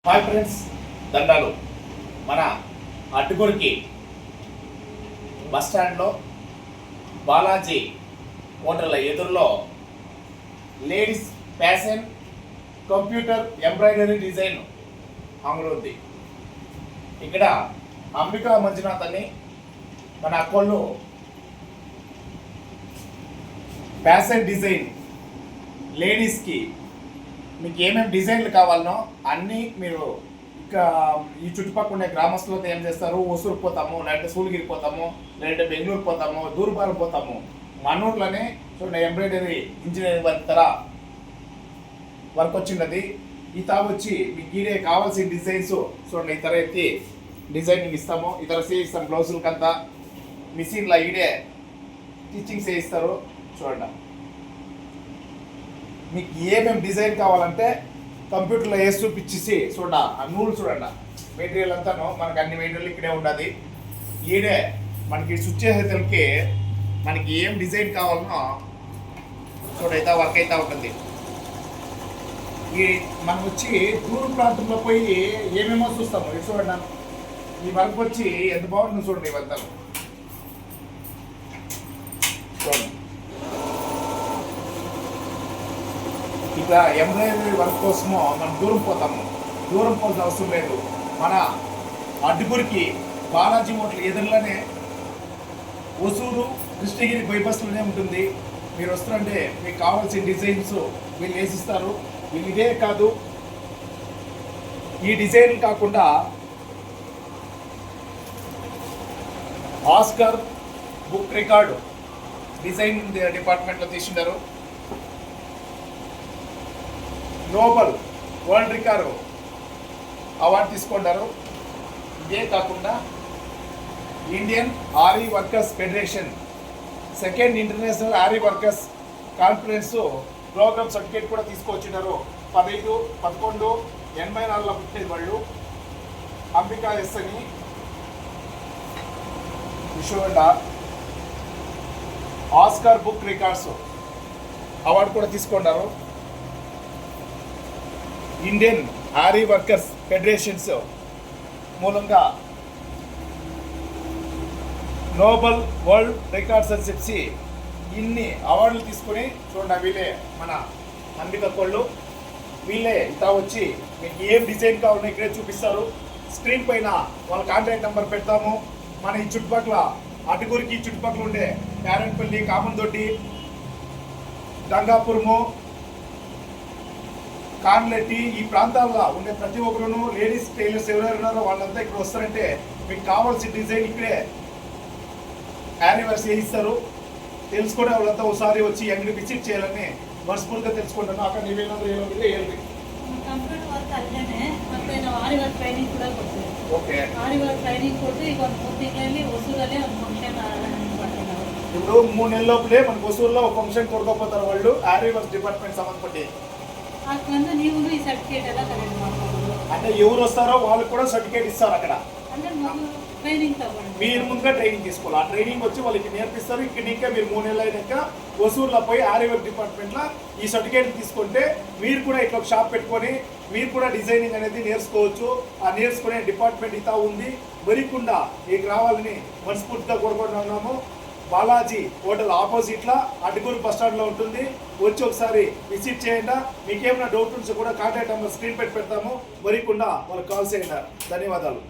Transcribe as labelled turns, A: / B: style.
A: Hi friends, దండాలు. మన అడ్డుగురికి బస్టాండ్లో బాలాజీ హోటల్ ఎదురులో ladies fashion computer embroidery design అంగడి ఉంది. ఇక్కడ అంబికా మంజునాథ్ అని మన అక్కోళ్ళు ఫ్యాషన్ డిజైన్ లేడీస్కి మీకు ఏమేమి డిజైన్లు కావాలనో అన్నీ మీరు ఇక ఈ చుట్టుపక్కల ఉండే గ్రామస్తులతో ఏం చేస్తారు, ఒసూరు పోతాము, లేదంటే సూళగిరి పోతాము, లేదంటే బెంగళూరు పోతాము, దూరపాలెం పోతాము. మనూరులోనే చూడండి ఎంబ్రాయిడరీ ఇంజనీరింగ్ వర్క్ తర వర్క్ వచ్చినది. ఈ వచ్చి మీకు ఈడే కావాల్సిన డిజైన్స్ చూడండి. ఈ తర ఎత్తి డిజైనింగ్ ఇస్తాము, ఇతర చేయిస్తాం. బ్లౌజులకంతా మిషన్లో ఈడే స్టిచ్చింగ్ చేయిస్తారు. చూడండి మీకు ఏమేమి డిజైన్ కావాలంటే కంప్యూటర్లో వేసి చూపించేసి చూడండి. ఆ నూలు చూడండి, మెటీరియల్ అంతాను మనకు అన్ని మెటీరియల్ ఇక్కడే ఉన్నది. ఈడే మనకి స్విచ్ చేసేసరికి మనకి ఏం డిజైన్ కావాలనో చూడైతే వర్క్ అయితే ఉంటుంది. ఈ మనం వచ్చి దూర ప్రాంతంలో పోయి ఏమేమో చూస్తాము. ఇది చూడండి, ఈ వర్క్ వచ్చి ఎంత బాగుంటుందో చూడండి. ఇవంతా చూడండి. ఇక ఎంబ్రాయిడరీ వర్క్ కోసమో మనం దూరం పోతాము. దూరం పోవాల్సిన అవసరం లేదు. మన అడ్డుగురికి బాలాజీ హోటల్ ఎదురులోనే ఒసూరు కృష్ణగిరి బైపాస్లోనే ఉంటుంది. మీరు వస్తారంటే మీకు కావాల్సిన డిజైన్స్ వీళ్ళు వేసిస్తారు. వీళ్ళు ఇదే కాదు, ఈ డిజైన్ కాకుండా ఆస్కర్ బుక్ రికార్డు డిజైన్ డిపార్ట్మెంట్లో తీసుకున్నారు. నోబెల్ వరల్డ్ రికార్డు అవార్డు తీసుకున్నారు. ఇదే కాకుండా Indian R E workers federation second international R E workers conference program certificate కూడా తీసుకొచ్చినారు. 15/11/84 పుట్టినది వాళ్ళు. అంబికా ఎస్ అని విశ్వడ ఆస్కార్ బుక్ రికార్డ్స్ అవార్డు కూడా తీసుకున్నారు. ఇండియన్ ఆర్ఈ వర్కర్స్ ఫెడరేషన్స్ మూలంగా నోబెల్ వరల్డ్ రికార్డ్స్ అని చెప్పి ఇన్ని అవార్డులు తీసుకొని చూడండి. వీళ్ళే మన అంబిక కోళ్ళు. వీళ్ళే ఇంత వచ్చి మీకు ఏం డిజైన్ కావాలో ఇక్కడే చూపిస్తారు. స్క్రీన్ పైన వాళ్ళ కాంటాక్ట్ నెంబర్ పెడతాము. మన ఈ చుట్టుపక్కల అటుగురికి చుట్టుపక్కల ఉండే పేరెంట్పల్లి, కామందొడ్డి, గంగాపురము, కాన్లెట్టి ఈ ప్రాంతాల్లో ఉండే ప్రతి ఒక్కరు లేడీస్ టైలర్స్ ఎవరెవరు ఉన్నారో వాళ్ళంతా ఇక్కడ వస్తారంటే మీకు కావాల్సిన డిజైన్ ఇక్కడే యానివర్స్ చేయిస్తారు. తెలుసుకునే వాళ్ళంతా ఒకసారి వచ్చి అంగడి విజిట్ చేయాలని మనస్ఫూర్తిగా తెలుసుకుంటాను. అక్కడ నీవేనాದ್ರು ಹೇಳಿ.
B: ಕಂಪ್ಯೂಟರ್ ವರ್ಕ್ ಅಲ್ಲದೆ ಮತ್ತೆ ನಾವು ಆರಿ ವರ್ಕ್ ಟ್ರೈನಿಂಗ್ ಕೂಡ ಕೊಡ್ತೀವಿ.
A: ಓಕೆ,
B: ಆರಿ ವರ್ಕ್ ಟ್ರೈನಿಂಗ್ ಕೊಟ್ಟು ಈಗ ಒಂದು 3 ತಿಂಗಳಲ್ಲಿ ಹೊಸೂರಲ್ಲಿ ಒಂದು ಫಂಕ್ಷನ್ ಅರೇಂಜ್ ಮಾಡ್ತೀವಿ ನಾವು.
A: ఇప్పుడు 3 నెలల లోపలే మనకు ಹೊಸೂరులో ఒక ఫంక్షన్ కొడుకోపోతారు వాళ్ళు. ఆరి వర్క్ డిపార్ట్మెంట్ సంబంధపట్టి
B: అక్కడ ನೀವು ಈ ಸರ್ಟಿಫಿಕೇಟ್ ಎಲ್ಲ ಕಲೆಕ್ಟ್ ಮಾಡ್ಬೋದು.
A: అంటే ఎవరు వస్తారో వాళ్ళకి కూడా సర్టిఫికేట్ ఇస్తారు. అక్కడ
B: అంటే మొదలు ట్రైనింగ్ తవ్వండి,
A: మీరు ముందుగా ట్రైనింగ్ తీసుకోవాలి. ఆ ట్రైనింగ్ వచ్చి వాళ్ళకి నేర్పిస్తారు. ఇక్కడ ఇంకా మీరు 3 నెలలు అయినాక వసూరులో పోయి ఆర్ఈ వర్క్ డిపార్ట్మెంట్లో ఈ సర్టిఫికేట్ తీసుకుంటే మీరు కూడా ఇట్లా ఒక షాప్ పెట్టుకొని మీరు కూడా డిజైనింగ్ అనేది నేర్చుకోవచ్చు. ఆ నేర్చుకునే డిపార్ట్మెంట్ ఇతా ఉంది. మరికుండా మీకు రావాలని మనస్ఫూర్తిగా కోరుకుంటున్నాము. బాలాజీ హోటల్ ఆపోజిట్లో అడ్డుగురు బస్ స్టాండ్లో ఉంటుంది. వచ్చి ఒకసారి విజిట్ చేయండి. మీకేమైనా డౌట్ ఉంటే కూడా కాంటాక్ట్ నెంబర్ స్క్రీన్ పెట్టి పెడతాము. మరికుండా వాళ్ళకి కాల్ చేయండి. ధన్యవాదాలు.